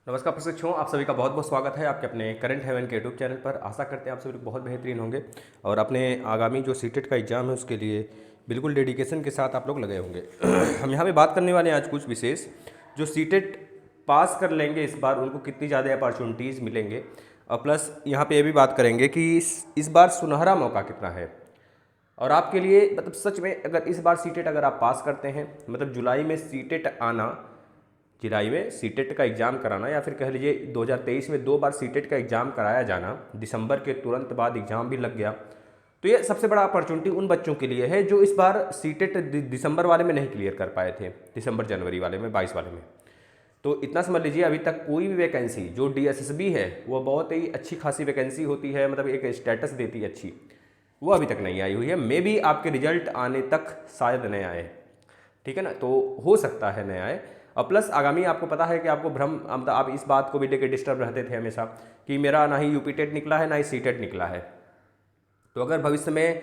नमस्कार प्रशिक्षुओं, आप सभी का बहुत बहुत स्वागत है आपके अपने करंट हेवन के यूट्यूब चैनल पर। आशा करते हैं आप सभी लोग बहुत बेहतरीन होंगे और अपने आगामी जो सीटेट का एग्ज़ाम है उसके लिए बिल्कुल डेडिकेशन के साथ आप लोग लगे होंगे। हम यहाँ पे बात करने वाले हैं आज कुछ विशेष जो सीटेट पास कर लेंगे इस बार उनको कितनी ज़्यादा अपॉर्चुनिटीज़ मिलेंगे, और प्लस यहाँ पे ये भी बात करेंगे कि इस बार सुनहरा मौका कितना है और आपके लिए। मतलब सच में अगर इस बार सीटेट अगर आप पास करते हैं, मतलब जुलाई में सीटेट आना, जुलाई में सीटेट का एग्ज़ाम कराना, या फिर कह लीजिए 2023 में 2 बार सीटेट का एग्ज़ाम कराया जाना, दिसंबर के तुरंत बाद एग्ज़ाम भी लग गया, तो ये सबसे बड़ा अपॉर्चुनिटी उन बच्चों के लिए है जो इस बार सीटेट दिसंबर वाले में नहीं क्लियर कर पाए थे, दिसंबर जनवरी वाले में 22 वाले में। तो इतना समझ लीजिए अभी तक कोई भी वैकेंसी जो डीएसएसबी है वो बहुत ही अच्छी खासी वैकेंसी होती है, मतलब एक स्टेटस देती है अच्छी, वो अभी तक नहीं आई हुई है। मे बी आपके रिजल्ट आने तक शायद नए आए, ठीक है ना, तो हो सकता है नए आए। और प्लस आगामी आपको पता है कि आपको भ्रम, मतलब आप इस बात को भी लेकर डिस्टर्ब रहते थे हमेशा कि मेरा ना ही यूपी टेट निकला है ना ही सीटेट निकला है। तो अगर भविष्य में,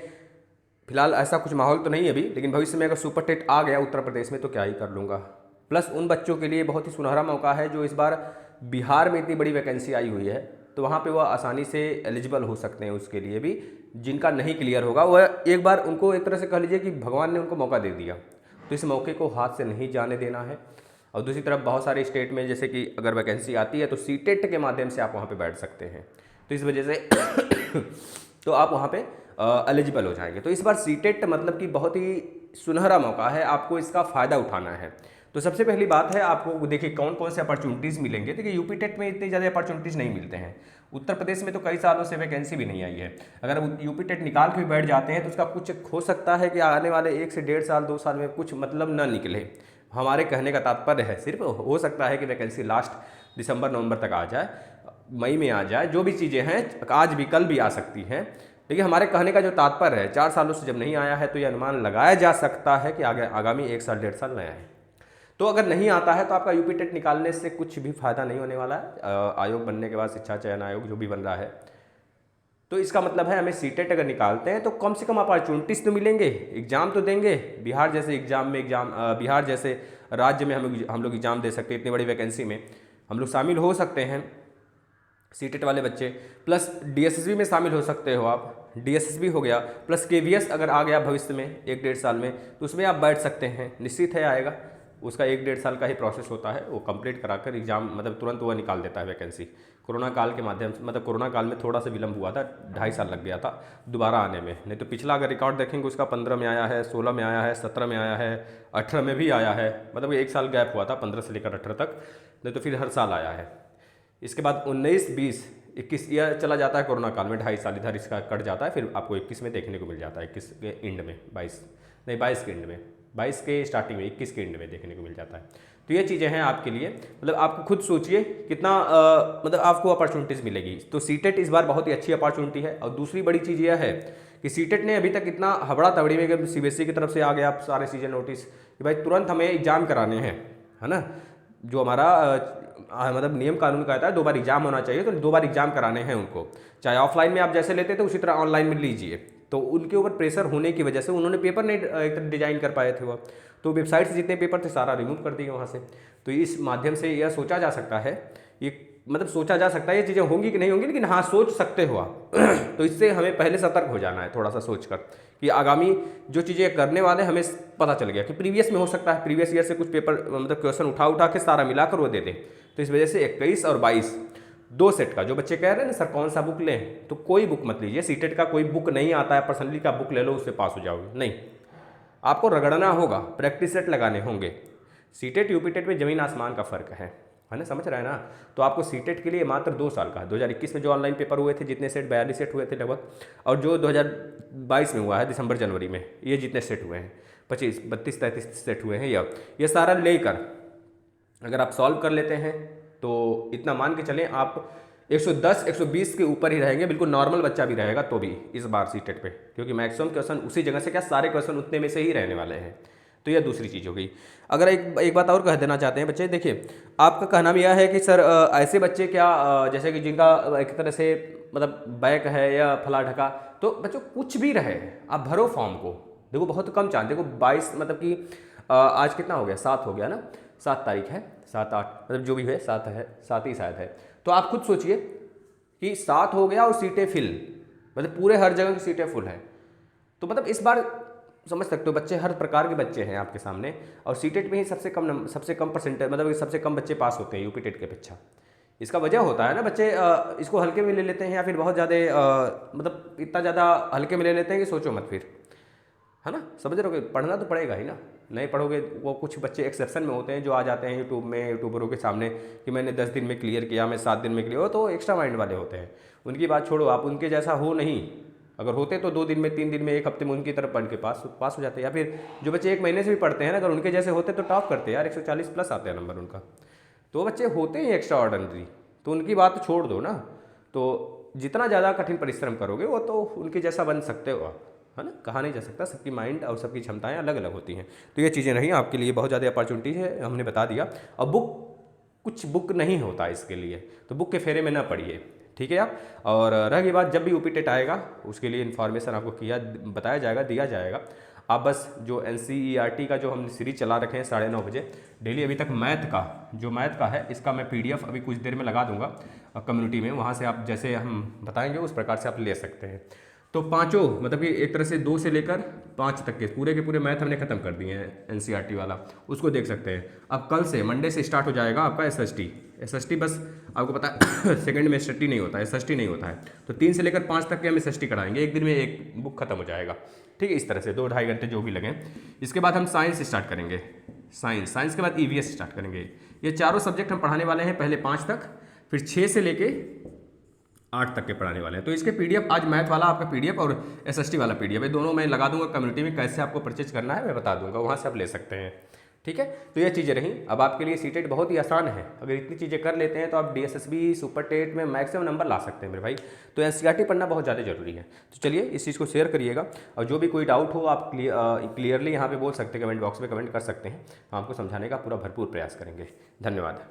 फिलहाल ऐसा कुछ माहौल तो नहीं है अभी, लेकिन भविष्य में अगर सुपर टेट आ गया उत्तर प्रदेश में तो क्या ही कर लूँगा। प्लस उन बच्चों के लिए बहुत ही सुनहरा मौका है जो इस बार बिहार में इतनी बड़ी वैकेंसी आई हुई है, तो वहाँ पे वह आसानी से एलिजिबल हो सकते हैं उसके लिए भी। जिनका नहीं क्लियर होगा वह एक बार, उनको एक तरह से कह लीजिए कि भगवान ने उनको मौका दे दिया, तो इस मौके को हाथ से नहीं जाने देना है। और दूसरी तरफ बहुत सारे स्टेट में जैसे कि अगर वैकेंसी आती है तो सीटेट के माध्यम से आप वहाँ पे बैठ सकते हैं, तो इस वजह से तो आप वहाँ पे एलिजिबल हो जाएंगे। तो इस बार सीटेट मतलब कि बहुत ही सुनहरा मौका है, आपको इसका फ़ायदा उठाना है। तो सबसे पहली बात है, आपको देखिए कौन कौन से अपॉर्चुनिटीज़ मिलेंगे। देखिए यूपी टेट में इतनी ज़्यादा अपॉर्चुनिटीज़ नहीं मिलते हैं, उत्तर प्रदेश में तो कई सालों से वैकेंसी भी नहीं आई है। अगर यूपी टेट निकाल के भी बैठ जाते हैं तो उसका कुछ हो सकता है कि आने वाले 1 से 1.5 साल 2 साल में कुछ मतलब ना निकले। हमारे कहने का तात्पर्य है सिर्फ हो सकता है कि वैकेंसी लास्ट दिसंबर नवंबर तक आ जाए, मई में आ जाए, जो भी चीज़ें हैं आज भी कल भी आ सकती हैं। लेकिन हमारे कहने का जो तात्पर्य है, 4 सालों से जब नहीं आया है तो ये अनुमान लगाया जा सकता है कि आगामी 1 साल 1.5 साल नया है। तो अगर नहीं आता है तो आपका यूपी टेट निकालने से कुछ भी फायदा नहीं होने वाला है। आयोग बनने के बाद, शिक्षा चयन आयोग जो भी बन रहा है, तो इसका मतलब है हमें सीटेट अगर निकालते हैं तो कम से कम अपॉर्चुनिटीज़ तो मिलेंगे, एग्जाम तो देंगे। बिहार जैसे बिहार जैसे राज्य में हम लोग एग्जाम दे सकते हैं, इतनी बड़ी वैकेंसी में हम लोग शामिल हो सकते हैं सीटेट वाले बच्चे। प्लस डीएसएसबी में शामिल हो सकते हो आप, डीएसएसबी हो गया, प्लस केवीएस अगर आ गया भविष्य में 1-1.5 साल में तो उसमें आप बैठ सकते हैं, निश्चित है आएगा। उसका 1-1.5 साल का ही प्रोसेस होता है, वो कंप्लीट कराकर एग्जाम मतलब तुरंत वो निकाल देता है वैकेंसी। कोरोना काल के माध्यम से, मतलब कोरोना काल में थोड़ा सा विलम्ब हुआ था, 2.5 साल लग गया था दोबारा आने में। नहीं तो पिछला अगर रिकॉर्ड देखेंगे उसका 15 में आया है, 16 में आया है, 17 में आया है, 18 में भी आया है, मतलब 1 साल गैप हुआ था 15 से लेकर 18 तक, नहीं तो फिर हर साल आया है। इसके बाद 19, 20, 21 यह चला जाता है कोरोना काल में, 2.5 साल इधर इसका कट जाता है, फिर आपको 21 में देखने को मिल जाता है, 21 के एंड में, 22 के एंड में, 22 के स्टार्टिंग में, 21 के एंड में देखने को मिल जाता है। तो ये चीज़ें हैं आपके लिए, मतलब आपको खुद सोचिए कितना मतलब आपको अपॉर्चुनिटीज़ मिलेगी। तो सीटेट इस बार बहुत ही अच्छी अपॉर्चुनिटी है। और दूसरी बड़ी चीज़ यह है कि सीटेट ने अभी तक इतना हबड़ा तबड़ी में, सीबीएसई की तरफ से आ गया आप सारे सीजन नोटिस कि भाई तुरंत हमें एग्जाम कराने हैं, है ना, जो हमारा मतलब नियम कानून कहता है 2 बार एग्जाम होना चाहिए, तो 2 बार एग्जाम कराने हैं उनको, चाहे ऑफलाइन में आप जैसे लेते थे उसी तरह ऑनलाइन में लीजिए। तो उनके ऊपर प्रेशर होने की वजह से उन्होंने पेपर नहीं एक डिजाइन कर पाए थे वो, तो वेबसाइट से जितने पेपर थे सारा रिमूव कर दिए वहाँ से। तो इस माध्यम से यह सोचा जा सकता है, ये मतलब सोचा जा सकता है ये चीज़ें होंगी कि नहीं होंगी, लेकिन हाँ सोच सकते हो आप। तो इससे हमें पहले सतर्क हो जाना है थोड़ा सा सोचकर कि आगामी जो चीज़ें करने वाले हमें पता चल गया कि प्रीवियस में हो सकता है, प्रीवियस ईयर से कुछ पेपर मतलब क्वेश्चन उठा के सारा मिलाकर वो दे दें। तो इस वजह से 21 और 22 2 सेट का, जो बच्चे कह रहे हैं ना सर कौन सा बुक लें, तो कोई बुक मत लीजिए, सीटेट का कोई बुक नहीं आता है, पर्सनली का बुक ले लो उससे पास हो जाओगे, नहीं, आपको रगड़ना होगा, प्रैक्टिस सेट लगाने होंगे। सीटेट यूपी टेट में ज़मीन आसमान का फ़र्क है ना, समझ रहे हैं ना। तो आपको सीटेट के लिए मात्र 2 साल का है, 2021 में जो ऑनलाइन पेपर हुए थे जितने सेट 42 सेट हुए थे लगभग, और जो 2022 में हुआ है दिसंबर जनवरी में, ये जितने सेट हुए हैं 25, 32, 33 सेट हुए हैं, ये सारा लेकर अगर आप सॉल्व कर लेते हैं तो इतना मान के चलें आप 110, 120 के ऊपर ही रहेंगे, बिल्कुल नॉर्मल बच्चा भी रहेगा तो भी इस बार सीटेट पे, क्योंकि मैक्सिमम क्वेश्चन उसी जगह से, क्या सारे क्वेश्चन उतने में से ही रहने वाले हैं। तो यह दूसरी चीज़ हो गई। अगर एक बात और कह देना चाहते हैं बच्चे, देखिए आपका कहना भी यह है कि सर ऐसे बच्चे क्या जैसे कि जिनका एक तरह से मतलब बैक है या फला ढका, तो बच्चों कुछ भी रहे आप भरो फॉर्म को। देखो बहुत कम चांस, देखो 22 मतलब कि आज कितना हो गया, 7 हो गया ना, 7 तारीख है, 7 8 मतलब जो भी है 7 है, 7 ही शायद है। तो आप खुद सोचिए कि 7 हो गया और सीटें फिल, मतलब पूरे हर जगह की सीटें फुल हैं। तो मतलब इस बार समझ सकते हो बच्चे हर प्रकार के बच्चे हैं आपके सामने, और सीटेट में ही सबसे कम परसेंटेज मतलब सबसे कम बच्चे पास होते हैं यूपी टेट के अपेक्षा। इसका वजह होता है ना, बच्चे इसको हल्के में ले लेते हैं या फिर बहुत ज़्यादा मतलब इतना ज़्यादा हल्के में ले लेते हैं कि सोचो मत फिर, है ना। समझ रहे हो, पढ़ना तो पड़ेगा ही ना, नहीं पढ़ोगे। वो कुछ बच्चे एक्सेप्शन में होते हैं जो आ जाते हैं यूट्यूब में, यूट्यूबरों के सामने कि मैंने 10 दिन में क्लियर किया, मैं 7 दिन में क्लियर हो, तो एक्स्ट्रा माइंड वाले होते हैं। उनकी बात छोड़ो, आप उनके जैसा हो नहीं। अगर होते तो 2 दिन में, 3 दिन में, 1 हफ्ते में उनकी तरफ पढ़ के पास हो जाते। या फिर जो बच्चे 1 महीने से भी पढ़ते हैं ना, अगर उनके जैसे होते तो टॉप करते यार, 140 प्लस आते हैं नंबर उनका। तो बच्चे होते हैं एक्स्ट्रा ऑर्डिनरी, तो उनकी बात छोड़ दो ना। तो जितना ज़्यादा कठिन परिश्रम करोगे वो तो उनके जैसा बन सकते हो आप, है ना। कहा नहीं जा सकता, सबकी माइंड और सबकी क्षमताएं अलग अलग होती हैं। तो ये चीज़ें नहीं, आपके लिए बहुत ज़्यादा अपॉर्चुनिटी है, हमने बता दिया। अब कुछ बुक नहीं होता इसके लिए, तो बुक के फेरे में ना पढ़िए, ठीक है आप। और रह गई बात, जब भी यूपी टेट आएगा उसके लिए इन्फॉर्मेशन आपको बताया जाएगा, दिया जाएगा। आप बस जो NCERT का जो हमने सीरीज चला रखे हैं 9:30 बजे डेली, अभी तक मैथ का है, इसका मैं PDF अभी कुछ देर में लगा दूंगा कम्युनिटी में, वहाँ से आप जैसे हम बताएंगे उस प्रकार से आप ले सकते हैं। तो पाँचों मतलब कि एक तरह से 2 से लेकर 5 तक के पूरे मैथ हमने खत्म कर दिए हैं, NCERT वाला, उसको देख सकते हैं। अब कल से मंडे से स्टार्ट हो जाएगा आपका SST बस आपको पता है सेकंड में SST नहीं होता है, तो 3 से लेकर 5 तक के हम SST कराएंगे, एक दिन में एक बुक खत्म हो जाएगा, ठीक है। इस तरह से 2-2.5 घंटे जो भी लगें। इसके बाद हम साइंस स्टार्ट करेंगे, साइंस के बाद EVS स्टार्ट करेंगे। ये चारों सब्जेक्ट हम पढ़ाने वाले हैं, पहले 5 तक, फिर 6 से लेके 8 तक के पढ़ाने वाले हैं। तो इसके PDF आज मैथ वाला आपका PDF और SST वाला PDF है, दोनों मैं लगा दूंगा कम्युनिटी में, कैसे आपको परचेज करना है मैं बता दूंगा, वहाँ से आप ले सकते हैं, ठीक है। तो ये चीज़ें रहीं। अब आपके लिए सीटेट बहुत ही आसान है, अगर इतनी चीज़ें कर लेते हैं तो आप DSSB सुपर टेट में मैक्सिमम नंबर ला सकते हैं मेरे भाई। तो NCERT पढ़ना बहुत ज़्यादा जरूरी है। तो चलिए इस चीज़ को शेयर करिएगा, और जो भी कोई डाउट हो आप क्लियरली यहाँ पे बोल सकते हैं, कमेंट बॉक्स में कमेंट कर सकते हैं, हम आपको समझाने का पूरा भरपूर प्रयास करेंगे। धन्यवाद।